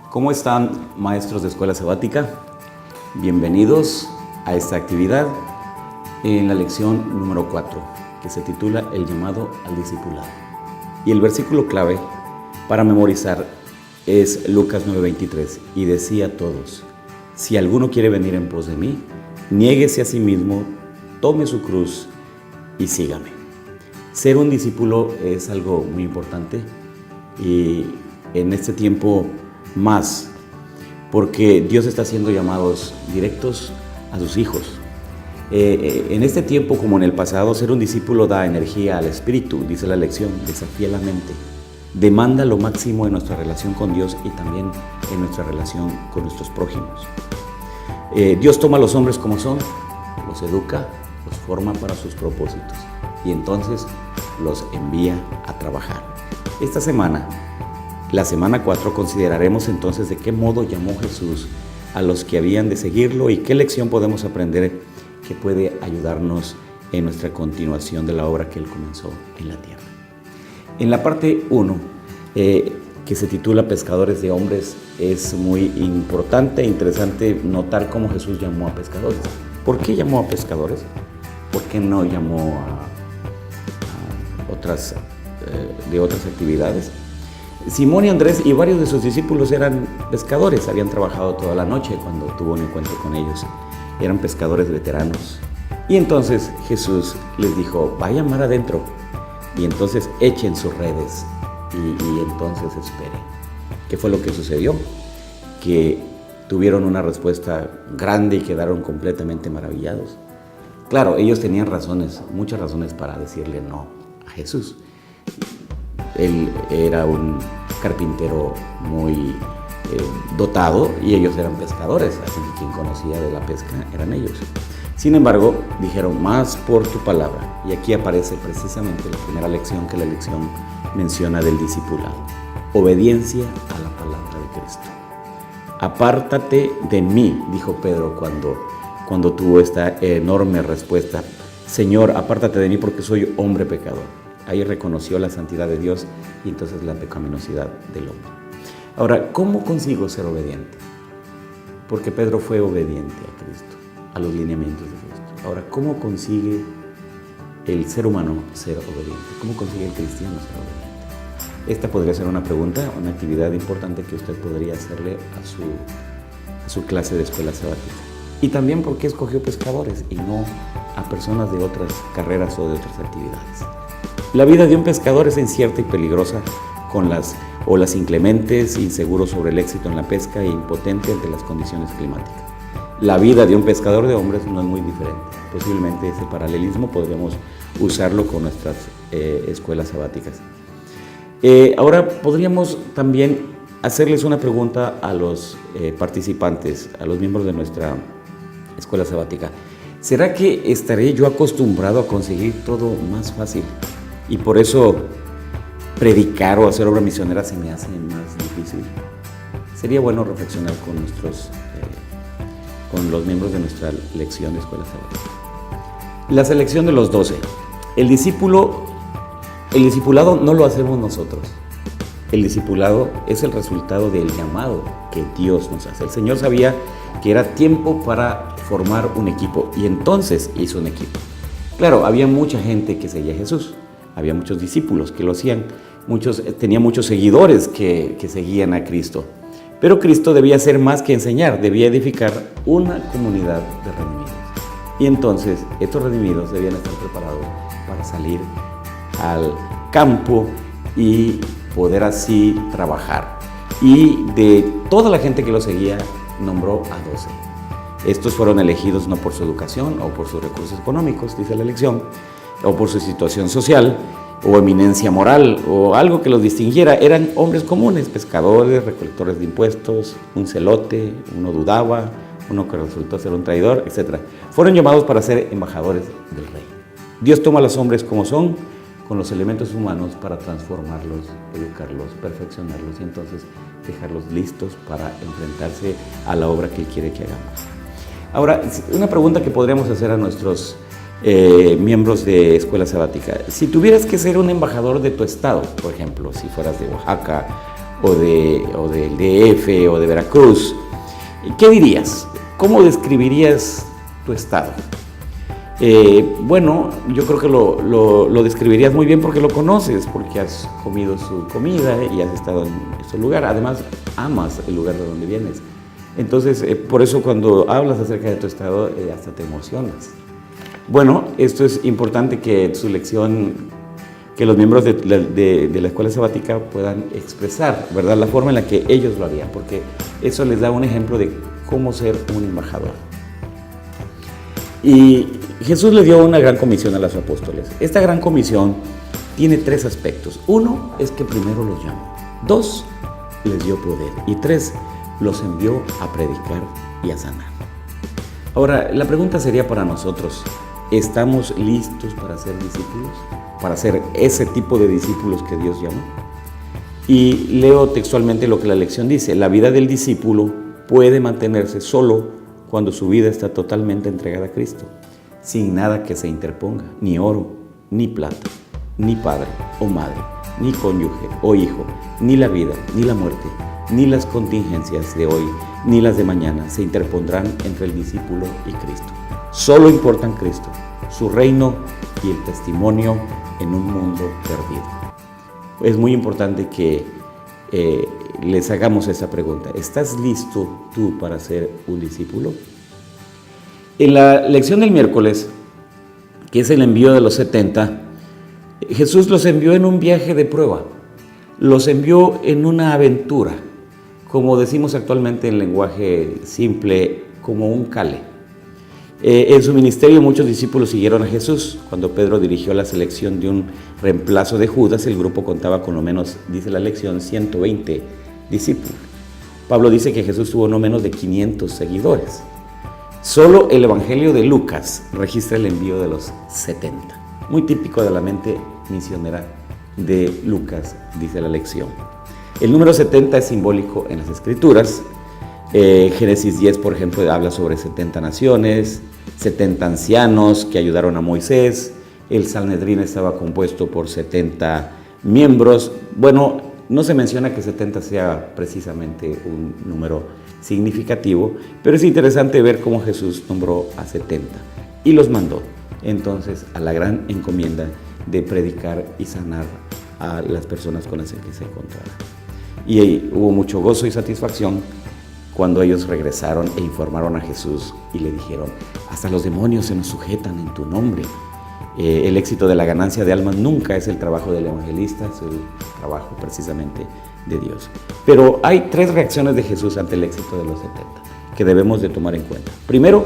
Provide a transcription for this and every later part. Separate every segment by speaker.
Speaker 1: ¿Cómo están, maestros de escuela sabática? Bienvenidos a esta actividad en la lección número 4, que se titula El llamado al discipulado. Y el versículo clave para memorizar es Lucas 9:23, y decía a todos: si alguno quiere venir en pos de mí, niéguese a sí mismo, tome su cruz y sígame. Ser un discípulo es algo muy importante, y en este tiempo más, porque Dios está haciendo llamados directos a sus hijos. En este tiempo, como en el pasado, ser un discípulo da energía al espíritu, dice la lección, desafía la mente, demanda lo máximo en nuestra relación con Dios y también en nuestra relación con nuestros prójimos. Dios toma a los hombres como son, los educa, los forma para sus propósitos y entonces los envía a trabajar. Esta semana, la semana 4, consideraremos entonces de qué modo llamó Jesús a los que habían de seguirlo y qué lección podemos aprender que puede ayudarnos en nuestra continuación de la obra que Él comenzó en la tierra. En la parte 1, que se titula Pescadores de Hombres, es muy importante e interesante notar cómo Jesús llamó a pescadores. ¿Por qué llamó a pescadores? ¿Por qué no llamó a otras actividades? Simón y Andrés y varios de sus discípulos eran pescadores, habían trabajado toda la noche cuando tuvo un encuentro con ellos, eran pescadores veteranos. Y entonces Jesús les dijo: vayan mar adentro y entonces echen sus redes y entonces esperen. ¿Qué fue lo que sucedió? Que tuvieron una respuesta grande y quedaron completamente maravillados. Claro, ellos tenían razones, muchas razones para decirle no a Jesús. Él era un carpintero muy dotado y ellos eran pescadores, así que quien conocía de la pesca eran ellos. Sin embargo, dijeron: más por tu palabra. Y aquí aparece precisamente la primera lección que la lección menciona del discipulado: obediencia a la palabra de Cristo. Apártate de mí, dijo Pedro cuando tuvo esta enorme respuesta: Señor, apártate de mí porque soy hombre pecador. Ahí reconoció la santidad de Dios y entonces la pecaminosidad del hombre. Ahora, ¿cómo consigo ser obediente? Porque Pedro fue obediente a Cristo, a los lineamientos de Cristo. Ahora, ¿cómo consigue el ser humano ser obediente? ¿Cómo consigue el cristiano ser obediente? Esta podría ser una pregunta, una actividad importante que usted podría hacerle a su clase de escuela sabática. Y también, ¿por qué escogió pescadores y no a personas de otras carreras o de otras actividades? La vida de un pescador es incierta y peligrosa, con las olas inclementes, inseguro sobre el éxito en la pesca e impotente ante las condiciones climáticas. La vida de un pescador de hombres no es muy diferente. Posiblemente ese paralelismo podríamos usarlo con nuestras escuelas sabáticas. Ahora podríamos también hacerles una pregunta a los participantes, a los miembros de nuestra escuela sabática. ¿Será que estaré yo acostumbrado a conseguir todo más fácil y por eso predicar o hacer obra misionera se me hace más difícil? Sería bueno reflexionar con los miembros de nuestra lección de escuela sabática. La selección de los 12. El discipulado no lo hacemos nosotros. El discipulado es el resultado del llamado que Dios nos hace. El Señor sabía que era tiempo para formar un equipo y entonces hizo un equipo. Claro, había mucha gente que seguía a Jesús, había muchos discípulos que lo hacían, tenía muchos seguidores que seguían a Cristo. Pero Cristo debía hacer más que enseñar, debía edificar una comunidad de redimidos. Y entonces estos redimidos debían estar preparados para salir al campo y poder así trabajar. Y de toda la gente que lo seguía, nombró a 12. Estos fueron elegidos no por su educación o por sus recursos económicos, dice la lección, o por su situación social o eminencia moral o algo que los distinguiera. Eran hombres comunes, pescadores, recolectores de impuestos, un celote, uno dudaba, uno que resultó ser un traidor, etc. Fueron llamados para ser embajadores del rey. Dios toma a los hombres como son, con los elementos humanos para transformarlos, educarlos, perfeccionarlos y entonces dejarlos listos para enfrentarse a la obra que Él quiere que hagamos. Ahora, una pregunta que podríamos hacer a nuestros miembros de escuela sabática. Si tuvieras que ser un embajador de tu estado, por ejemplo, si fueras de Oaxaca o del DF o de Veracruz, ¿qué dirías? ¿Cómo describirías tu estado? Bueno, yo creo que lo describirías muy bien porque lo conoces, porque has comido su comida y has estado en su lugar. Además, amas el lugar de donde vienes. Entonces, por eso cuando hablas acerca de tu estado, hasta te emocionas. Bueno, esto es importante que su lección, que los miembros de la escuela sabática puedan expresar, ¿verdad?, la forma en la que ellos lo harían, porque eso les da un ejemplo de cómo ser un embajador. Y Jesús le dio una gran comisión a los apóstoles. Esta gran comisión tiene 3 aspectos. 1 es que primero los llamó. 2, les dio poder. Y 3, los envió a predicar y a sanar. Ahora, la pregunta sería para nosotros, ¿estamos listos para ser discípulos? Para ser ese tipo de discípulos que Dios llamó. Y leo textualmente lo que la lección dice. La vida del discípulo puede mantenerse solo cuando su vida está totalmente entregada a Cristo, sin nada que se interponga, ni oro, ni plata, ni padre o madre, ni cónyuge o hijo, ni la vida, ni la muerte, ni las contingencias de hoy, ni las de mañana se interpondrán entre el discípulo y Cristo. Solo importan Cristo, su reino y el testimonio en un mundo perdido. Es muy importante que les hagamos esa pregunta. ¿Estás listo tú para ser un discípulo? En la lección del miércoles, que es el envío de los 70, Jesús los envió en un viaje de prueba, los envió en una aventura, como decimos actualmente en lenguaje simple, como un cale. En su ministerio muchos discípulos siguieron a Jesús. Cuando Pedro dirigió la selección de un reemplazo de Judas, el grupo contaba con lo menos, dice la lección, 120 discípulos. Pablo dice que Jesús tuvo no menos de 500 seguidores. Solo el Evangelio de Lucas registra el envío de los 70. Muy típico de la mente misionera de Lucas, dice la lección. El número 70 es simbólico en las Escrituras. Génesis 10, por ejemplo, habla sobre 70 naciones, 70 ancianos que ayudaron a Moisés. El Sanedrín estaba compuesto por 70 miembros. Bueno, no se menciona que 70 sea precisamente un número significativo, pero es interesante ver cómo Jesús nombró a 70 y los mandó entonces a la gran encomienda de predicar y sanar a las personas con las que se encontraban. Y ahí hubo mucho gozo y satisfacción cuando ellos regresaron e informaron a Jesús y le dijeron: hasta los demonios se nos sujetan en tu nombre. El éxito de la ganancia de almas nunca es el trabajo del evangelista, es el trabajo precisamente de Dios. Pero hay 3 reacciones de Jesús ante el éxito de los 70 que debemos de tomar en cuenta. Primero,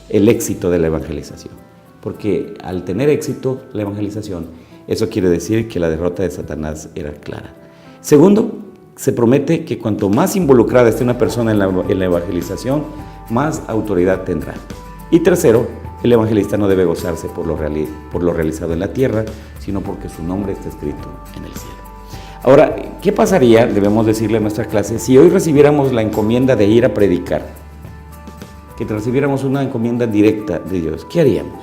Speaker 1: el éxito de la evangelización, porque al tener éxito la evangelización, eso quiere decir que la derrota de Satanás era clara. Segundo, se promete que cuanto más involucrada esté una persona en la evangelización, más autoridad tendrá. Y tercero, el evangelista no debe gozarse por lo realizado en la tierra, sino porque su nombre está escrito en el cielo. Ahora, ¿qué pasaría, debemos decirle a nuestra clase, si hoy recibiéramos la encomienda de ir a predicar? Que recibiéramos una encomienda directa de Dios, ¿qué haríamos?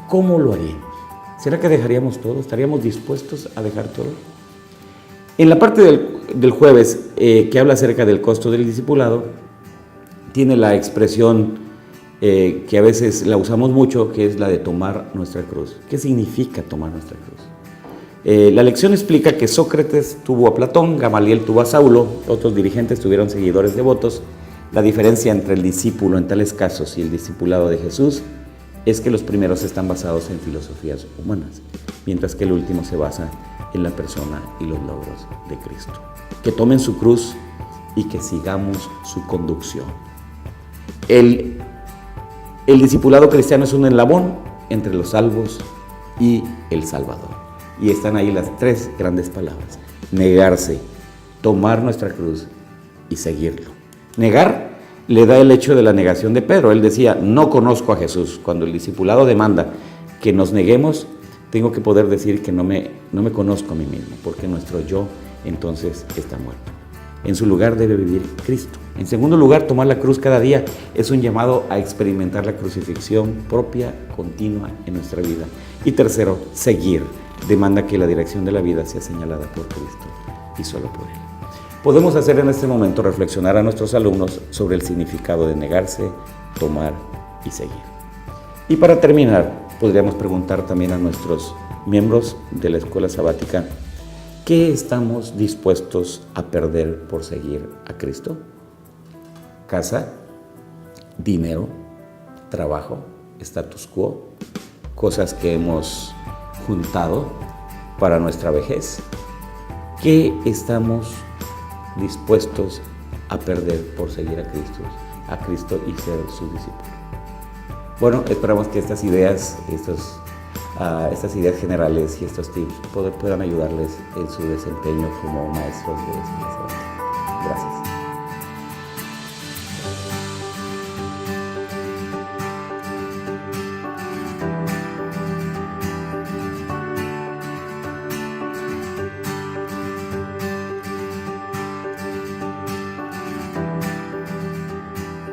Speaker 1: ¿Cómo lo haríamos? ¿Será que dejaríamos todo? ¿Estaríamos dispuestos a dejar todo? En la parte del jueves, que habla acerca del costo del discipulado, tiene la expresión que a veces la usamos mucho, que es la de tomar nuestra cruz. ¿Qué significa tomar nuestra cruz? La lección explica que Sócrates tuvo a Platón, Gamaliel tuvo a Saulo, otros dirigentes tuvieron seguidores devotos. La diferencia entre el discípulo en tales casos y el discipulado de Jesús es que los primeros están basados en filosofías humanas, mientras que el último se basa en la persona y los logros de Cristo. Que tomen su cruz y que sigamos su conducción. El discipulado cristiano es un eslabón entre los salvos y el Salvador. Y están ahí las 3 grandes palabras: negarse, tomar nuestra cruz y seguirlo. Negar le da el hecho de la negación de Pedro. Él decía: no conozco a Jesús. Cuando el discipulado demanda que nos neguemos, tengo que poder decir que no me conozco a mí mismo, porque nuestro yo entonces está muerto. En su lugar debe vivir Cristo. En segundo lugar, tomar la cruz cada día es un llamado a experimentar la crucifixión propia, continua en nuestra vida. Y tercero, seguir demanda que la dirección de la vida sea señalada por Cristo y solo por Él. Podemos hacer en este momento reflexionar a nuestros alumnos sobre el significado de negarse, tomar y seguir. Y para terminar, podríamos preguntar también a nuestros miembros de la escuela sabática, ¿qué estamos dispuestos a perder por seguir a Cristo? Casa, dinero, trabajo, status quo, cosas que hemos juntado para nuestra vejez. ¿Qué estamos dispuestos a perder por seguir a Cristo y ser su discípulo? Bueno, esperamos que estas ideas generales y estos tips puedan ayudarles en su desempeño como maestros de escuela sabática. Gracias.